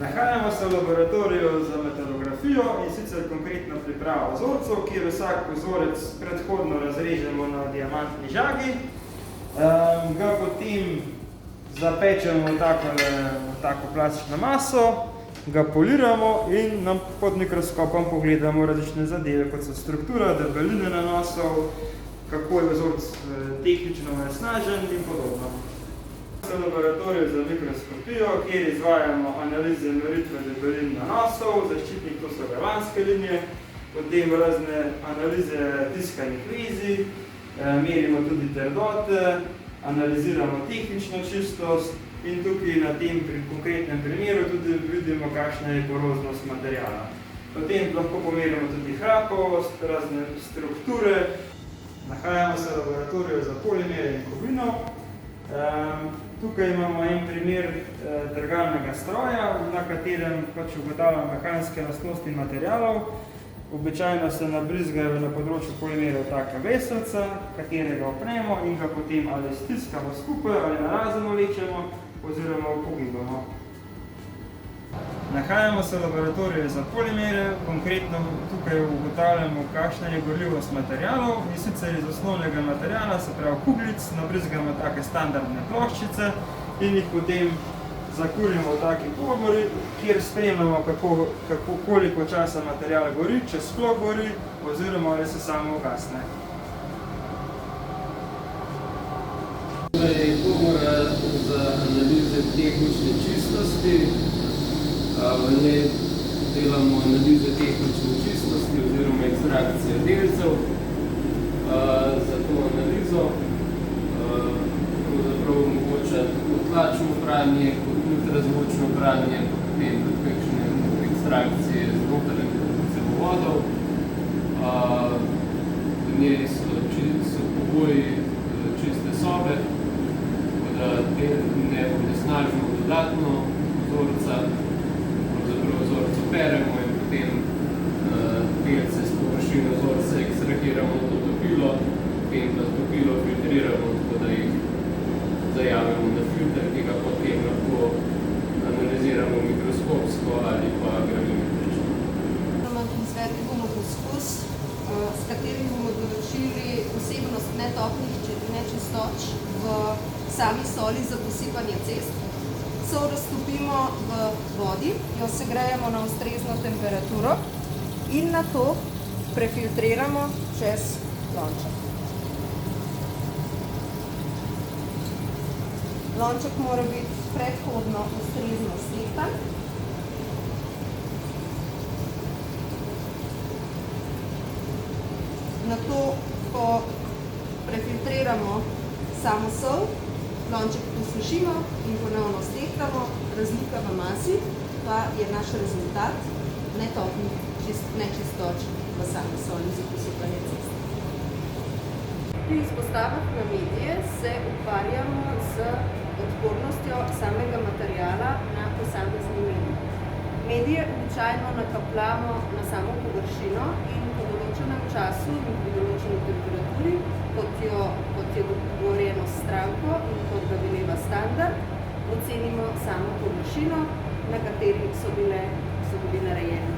Nahajamo se v laboratoriju za metalografijo in sicer konkretno pripravo vzorcev, kjer vsak vzorec predhodno razrežemo na diamantni žagi, ga potem zapečemo v tako plastično maso, ga poliramo in nam pod mikroskopom pogledamo različne zadeve, kot so struktura, debeline nanosov, kako je vzorec tehnično nasnažen in podobno. V laboratoriju za mikroskopijo, kjer izvajamo analize meritve debelin nanosov, zaščitnik, to so galvanske linije, potem razne analize tiskanih vezij, merimo tudi trdote, analiziramo tehnično čistost in tukaj na tem konkretnem primeru tudi vidimo, kakšna je poroznost materijala. Potem lahko pomerimo tudi hrapavost, razne strukture. Nahajamo se v laboratoriju za polimere in kovino. Tukaj imamo en primer trgalnega stroja, na katerem ugotavljamo mehanske lastnosti materialov. Običajno se nabrizgajo na področju polimerov taka veselca, katerega opnemo in ga potem ali stiskamo skupaj ali narazno vlečemo oziroma upogibamo. Nahajamo se v laboratoriju za polimere, konkretno tukaj ugotavljamo, kakšna je gorljivost materialov in sicer iz osnovnega materiala, se pravi kuglic, nabrizgamo take standardne ploščice in jih potem zakurimo v taki komori, kjer spremljamo, koliko časa material gori, če sploh gori oziroma ali se samo ugasne. To je komora za analize tehnične čistosti. V njej delamo analize tehnične čistosti oziroma ekstrakcije delcev. Za to analizo pravzaprav omogoča tako tlačno pranje, kot ultrazvočno pranje, potem tudi kakšne ekstrakcije z notranjih cevovodov. V njej so pogoji čiste sobe, tako da ne onesnažimo dodatno vzorca. Vzorec operemo in potem delce s površine vzorca ekstrahiramo v to topilo, potem pa topilo filtriramo, tako da jih zajavimo na filter, ki ga potem lahko analiziramo mikroskopsko ali pa gravimetrično. Izvedli bomo poskus, s katerim bomo določili vsebnost netopnih nečistoč v sami soli za posipanje cest. Sol raztopimo v vodi, jo segrejemo na ustrezno temperaturo in nato prefiltriramo čez lonček. Lonček mora biti predhodno ustrezno stektan. Nato, ko prefiltriramo samo sol, lonček posušimo in ponovno stehtamo, razlika v masi pa je naš rezultat netopnih nečistoč v sami soli za posipanje cest. Pri izpostavah na medije se ukvarjamo z odpornostjo samega materiala na posamezni medij. Medije običajno nakapljamo na samo površino in po določenem času in pri določeni temperaturi, kot je dogovorjeno s stranko in kot ga veleva standard, ocenimo samo površino, na kateri so bili narejeni